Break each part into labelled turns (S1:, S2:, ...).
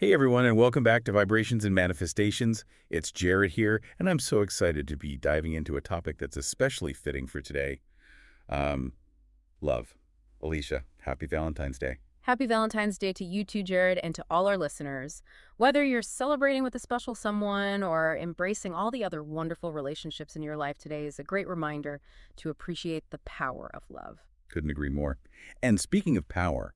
S1: Hey everyone, and welcome back to Vibrations and Manifestations. It's Jared here, and I'm so excited to be diving into a topic that's especially fitting for today. Um, Love. Alicia, happy Valentine's Day.
S2: Happy Valentine's Day to you too, Jared, and to all our listeners. Whether you're celebrating with a special someone or embracing all the other wonderful relationships in your life today is a great reminder to appreciate the power of love.
S1: Couldn't agree more. And speaking of power,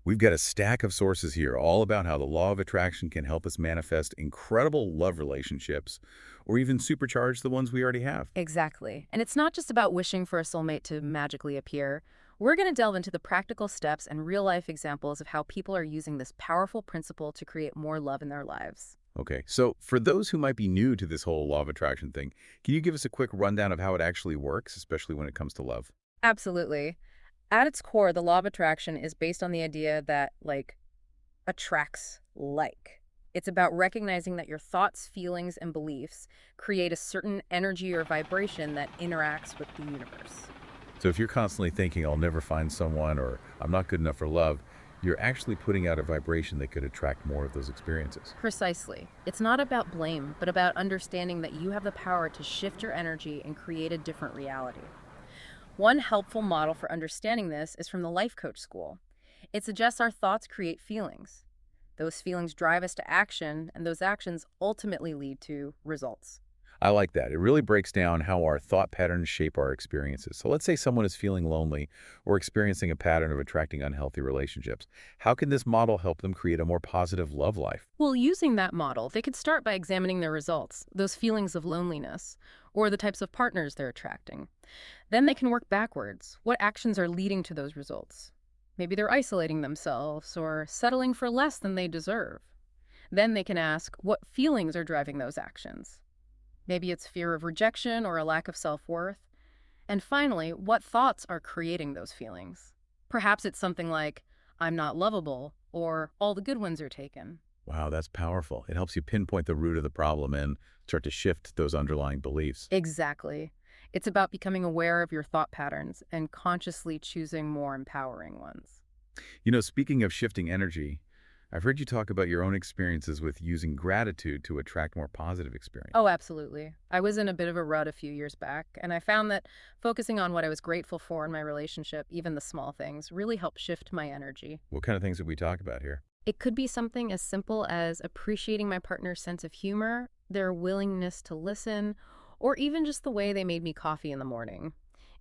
S1: we've got a stack of sources here all about how the law of attraction can help us manifest incredible love relationships or even supercharge the ones we already have.
S2: Exactly. And it's not just about wishing for a soulmate to magically appear. We're going to delve into the practical steps and real life examples of how people are using this powerful principle to create more love in their lives.
S1: Okay, so for those who might be new to this whole law of attraction thing, can you give us a quick rundown of how it actually works, especially when it comes to love?
S2: Absolutely. At its core, the law of attraction is based on the idea that, attracts like. It's about recognizing that your thoughts, feelings, and beliefs create a certain energy or vibration that interacts with the universe.
S1: So if you're constantly thinking, I'll never find someone or I'm not good enough for love, you're actually putting out a vibration that could attract more of those experiences.
S2: Precisely. It's not about blame, but about understanding that you have the power to shift your energy and create a different reality. One helpful model for understanding this is from the life coach school. It suggests our thoughts create feelings. Those feelings drive us to action, and those actions ultimately lead to results.
S1: I like that. It really breaks down how our thought patterns shape our experiences. So let's say someone is feeling lonely or experiencing a pattern of attracting unhealthy relationships. How can this model help them create a more positive love life?
S2: Well, using that model, they could start by examining their results, those feelings of loneliness, or the types of partners they're attracting. Then they can work backwards. What actions are leading to those results? Maybe they're isolating themselves or settling for less than they deserve. Then they can ask what feelings are driving those actions. Maybe it's fear of rejection or a lack of self-worth. And finally, what thoughts are creating those feelings? Perhaps it's something like, I'm not lovable, or all the good ones are taken.
S1: Wow, that's powerful. It helps you pinpoint the root of the problem and start to shift those underlying beliefs.
S2: Exactly. It's about becoming aware of your thought patterns and consciously choosing more empowering ones.
S1: Speaking of shifting energy, I've heard you talk about your own experiences with using gratitude to attract more positive experience.
S2: Oh, absolutely. I was in a bit of a rut a few years back, and I found that focusing on what I was grateful for in my relationship, even the small things, really helped shift my energy.
S1: What kind of things did we talk about here?
S2: It could be something as simple as appreciating my partner's sense of humor, their willingness to listen, or even just the way they made me coffee in the morning.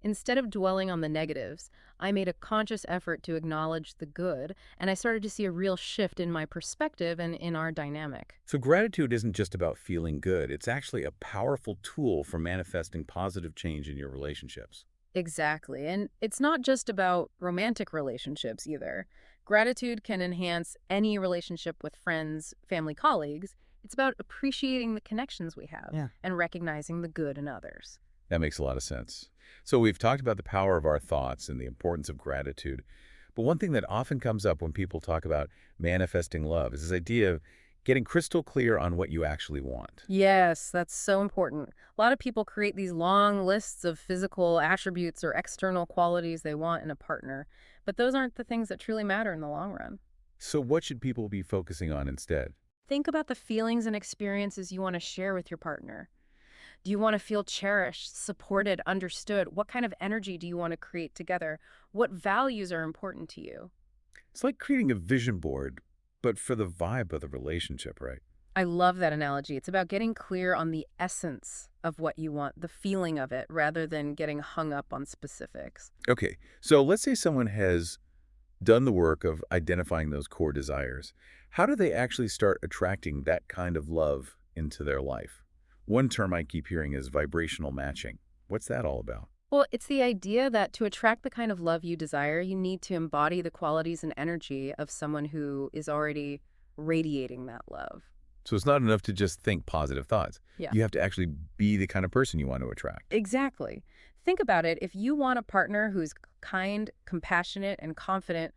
S2: Instead of dwelling on the negatives, I made a conscious effort to acknowledge the good, and I started to see a real shift in my perspective and in our dynamic.
S1: So gratitude isn't just about feeling good. It's actually a powerful tool for manifesting positive change in your relationships.
S2: Exactly. And it's not just about romantic relationships either. Gratitude can enhance any relationship with friends, family, colleagues. It's about appreciating the connections we have
S1: Yeah.
S2: and recognizing the good in others.
S1: That makes a lot of sense. So we've talked about the power of our thoughts and the importance of gratitude. But one thing that often comes up when people talk about manifesting love is this idea of getting crystal clear on what you actually want.
S2: Yes, that's so important. A lot of people create these long lists of physical attributes or external qualities they want in a partner, but those aren't the things that truly matter in the long run.
S1: So what should people be focusing on instead?
S2: Think about the feelings and experiences you want to share with your partner. Do you want to feel cherished, supported, understood? What kind of energy do you want to create together? What values are important to you?
S1: It's like creating a vision board, but for the vibe of the relationship, right?
S2: I love that analogy. It's about getting clear on the essence of what you want, the feeling of it, rather than getting hung up on specifics.
S1: Okay, so let's say someone has done the work of identifying those core desires. How do they actually start attracting that kind of love into their life? One term I keep hearing is vibrational matching. What's that all about?
S2: Well, it's the idea that to attract the kind of love you desire, you need to embody the qualities and energy of someone who is already radiating that love.
S1: So it's not enough to just think positive thoughts.
S2: Yeah.
S1: You have to actually be the kind of person you want to attract.
S2: Exactly. Think about it. If you want a partner who's kind, compassionate, and confident,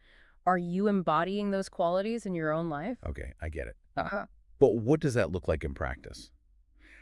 S2: are you embodying those qualities in your own life?
S1: Okay, I get it.
S2: Uh-huh.
S1: But what does that look like in practice?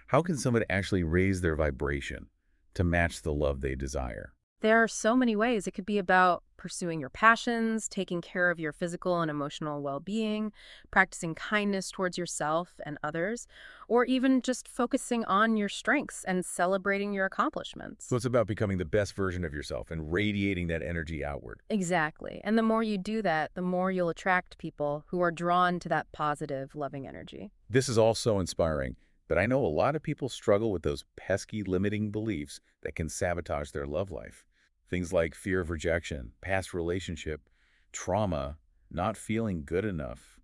S1: How can somebody actually raise their vibration to match the love they desire?
S2: There are so many ways. It could be about pursuing your passions, taking care of your physical and emotional well being, practicing kindness towards yourself and others, or even just focusing on your strengths and celebrating your
S1: So
S2: accomplishments.
S1: it's about becoming the best version of yourself and radiating that energy outward.
S2: Exactly. And the more you do that, the more you'll attract people who are drawn to that positive, loving energy.
S1: This is all so inspiring, but I know a lot of people struggle with those pesky limiting beliefs that can sabotage their love life. Things like fear of rejection, past relationship, trauma, not feeling good enough.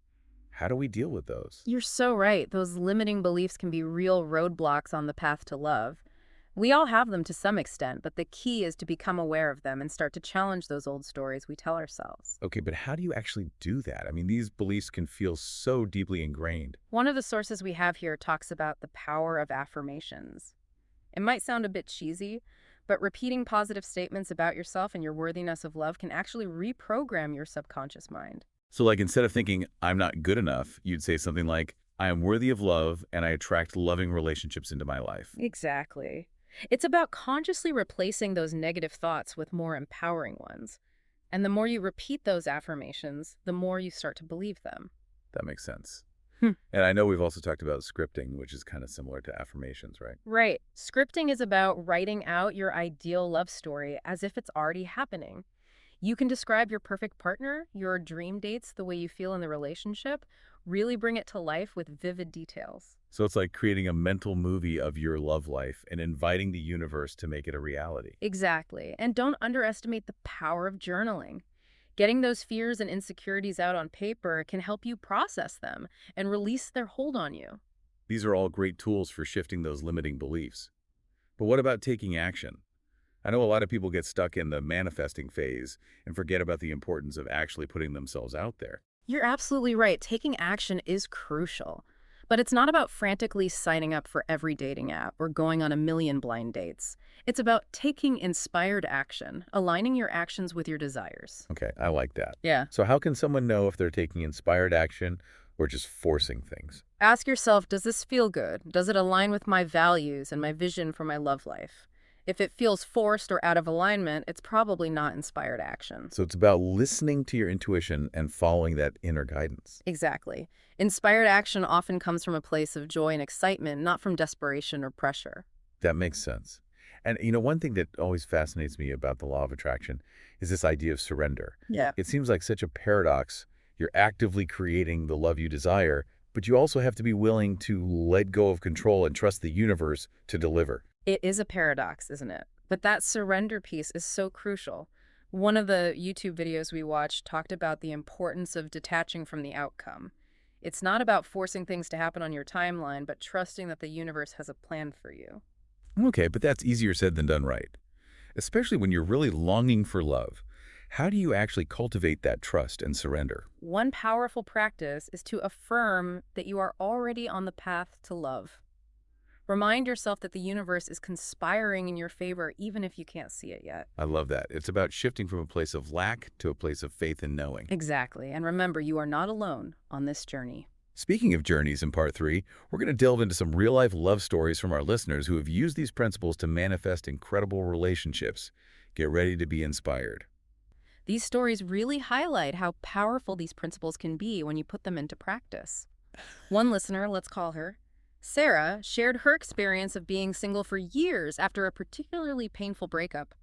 S1: How do we deal with those?
S2: You're so right. Those limiting beliefs can be real roadblocks on the path to love. We all have them to some extent, but the key is to become aware of them and start to challenge those old stories we tell ourselves.
S1: Okay, but how do you actually do that? I mean, these beliefs can feel so deeply ingrained.
S2: One of the sources we have here talks about the power of affirmations. It might sound a bit cheesy, but repeating positive statements about yourself and your worthiness of love can actually reprogram your subconscious mind.
S1: So, like, instead of thinking, I'm not good enough, you'd say something like, I am worthy of love and I attract loving relationships into my life.
S2: Exactly. It's about consciously replacing those negative thoughts with more empowering ones. And the more you repeat those affirmations, the more you start to believe them.
S1: That makes sense.
S2: Hmm.
S1: And I know we've also talked about scripting, which is kind of similar to affirmations, right?
S2: Right. Scripting is about writing out your ideal love story as if it's already happening. You can describe your perfect partner, your dream dates, the way you feel in the relationship, really bring it to life with vivid details.
S1: So it's like creating a mental movie of your love life and inviting the universe to make it a reality.
S2: Exactly. And don't underestimate the power of journaling. Getting those fears and insecurities out on paper can help you process them and release their hold on you.
S1: These are all great tools for shifting those limiting beliefs. But what about taking action? I know a lot of people get stuck in the manifesting phase and forget about the importance of actually putting themselves out there.
S2: You're absolutely right. Taking action is crucial. But it's not about frantically signing up for every dating app or going on a million blind dates. It's about taking inspired action, aligning your actions with your desires.
S1: Okay, I like that.
S2: Yeah.
S1: So how can someone know if they're taking inspired action or just forcing things?
S2: Ask yourself, does this feel good? Does it align with my values and my vision for my love life? If it feels forced or out of alignment, it's probably not inspired action.
S1: So it's about listening to your intuition and following that inner guidance.
S2: Exactly. Inspired action often comes from a place of joy and excitement, not from desperation or pressure.
S1: That makes sense. And one thing that always fascinates me about the law of attraction is this idea of surrender.
S2: Yeah.
S1: It seems like such a paradox. You're actively creating the love you desire, but you also have to be willing to let go of control and trust the universe to deliver.
S2: It is a paradox, isn't it? But that surrender piece is so crucial. One of the YouTube videos we watched talked about the importance of detaching from the outcome. It's not about forcing things to happen on your timeline, but trusting that the universe has a plan for you.
S1: Okay, but that's easier said than done, right? Especially when you're really longing for love. How do you actually cultivate that trust and surrender?
S2: One powerful practice is to affirm that you are already on the path to love. Remind yourself that the universe is conspiring in your favor even if you can't see it yet.
S1: I love that. It's about shifting from a place of lack to a place of faith and knowing.
S2: Exactly. And remember, you are not alone on this journey.
S1: Speaking of journeys in part 3, we're going to delve into some real-life love stories from our listeners who have used these principles to manifest incredible relationships. Get ready to be inspired.
S2: These stories really highlight how powerful these principles can be when you put them into practice. One listener, let's call her Sarah, shared her experience of being single for years after a particularly painful breakup.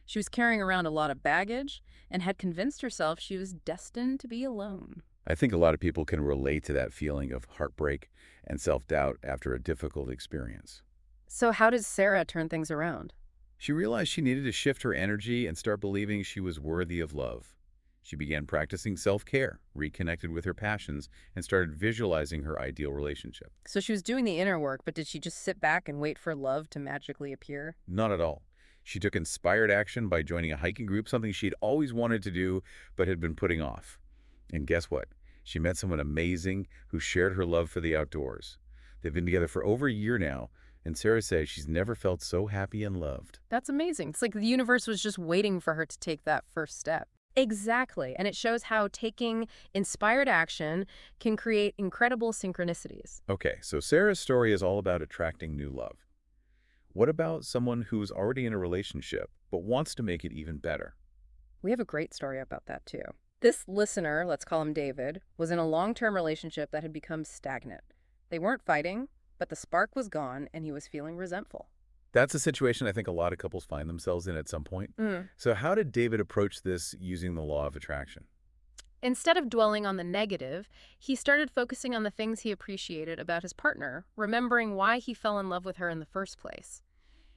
S2: She was carrying around a lot of baggage and had convinced herself she was destined to be alone.
S1: I think a lot of people can relate to that feeling of heartbreak and self-doubt after a difficult experience.
S2: So how did Sarah turn things around?
S1: She realized she needed to shift her energy and start believing she was worthy of love. She began practicing self-care, reconnected with her passions, and started visualizing her ideal relationship.
S2: So she was doing the inner work, but did she just sit back and wait for love to magically appear?
S1: Not at all. She took inspired action by joining a hiking group, something she'd always wanted to do but had been putting off. And guess what? She met someone amazing who shared her love for the outdoors. They've been together for over a year now, and Sarah says she's never felt so happy and loved.
S2: That's amazing. It's like the universe was just waiting for her to take that first step. Exactly. And it shows how taking inspired action can create incredible synchronicities.
S1: Okay, so Sarah's story is all about attracting new love. What about someone who's already in a relationship but wants to make it even better.
S2: We have a great story about that too. This listener, let's call him David, was in a long-term relationship that had become stagnant. They weren't fighting, but the spark was gone and he was feeling resentful.
S1: That's a situation I think a lot of couples find themselves in at some point.
S2: Mm.
S1: So how did David approach this using the law of attraction?
S2: Instead of dwelling on the negative, he started focusing on the things he appreciated about his partner, remembering why he fell in love with her in the first place.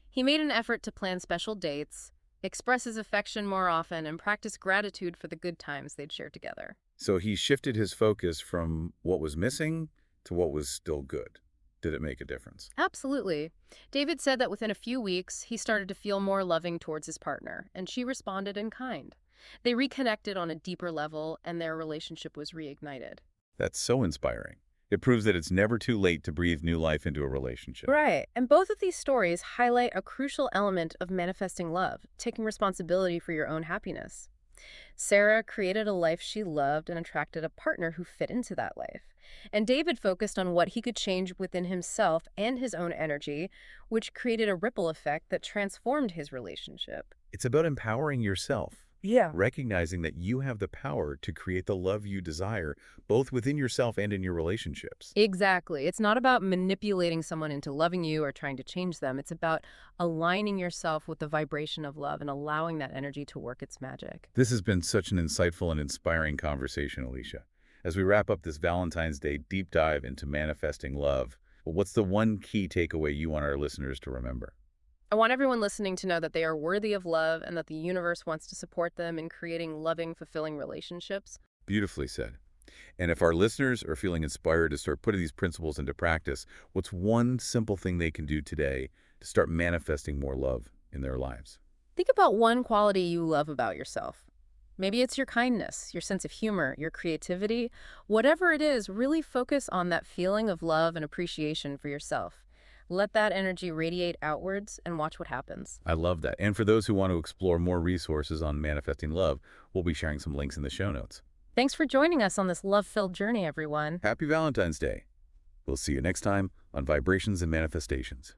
S2: He made an effort to plan special dates, express his affection more often, and practice gratitude for the good times they'd shared together.
S1: So he shifted his focus from what was missing to what was still good. Did it make a difference?
S2: Absolutely. David said that within a few weeks, he started to feel more loving towards his partner, and she responded in kind. They reconnected on a deeper level, and their relationship was reignited.
S1: That's so inspiring. It proves that it's never too late to breathe new life into a relationship.
S2: Right. And both of these stories highlight a crucial element of manifesting love, taking responsibility for your own happiness. Sarah created a life she loved and attracted a partner who fit into that life. And David focused on what he could change within himself and his own energy, which created a ripple effect that transformed his relationship.
S1: It's about empowering yourself,
S2: Yeah.
S1: recognizing that you have the power to create the love you desire, both within yourself and in your relationships.
S2: Exactly. It's not about manipulating someone into loving you or trying to change them. It's about aligning yourself with the vibration of love and allowing that energy to work its magic.
S1: This has been such an insightful and inspiring conversation, Alicia. As we wrap up this Valentine's Day deep dive into manifesting love, what's the one key takeaway you want our listeners to remember?
S2: I want everyone listening to know that they are worthy of love and that the universe wants to support them in creating loving, fulfilling relationships.
S1: Beautifully said. And if our listeners are feeling inspired to start putting these principles into practice, what's one simple thing they can do today to start manifesting more love in their lives?
S2: Think about one quality you love about yourself. Maybe it's your kindness, your sense of humor, your creativity. Whatever it is, really focus on that feeling of love and appreciation for yourself. Let that energy radiate outwards and watch what happens.
S1: I love that. And for those who want to explore more resources on manifesting love, we'll be sharing some links in the show notes.
S2: Thanks for joining us on this love-filled journey, everyone.
S1: Happy Valentine's Day. We'll see you next time on Vibrations and Manifestations.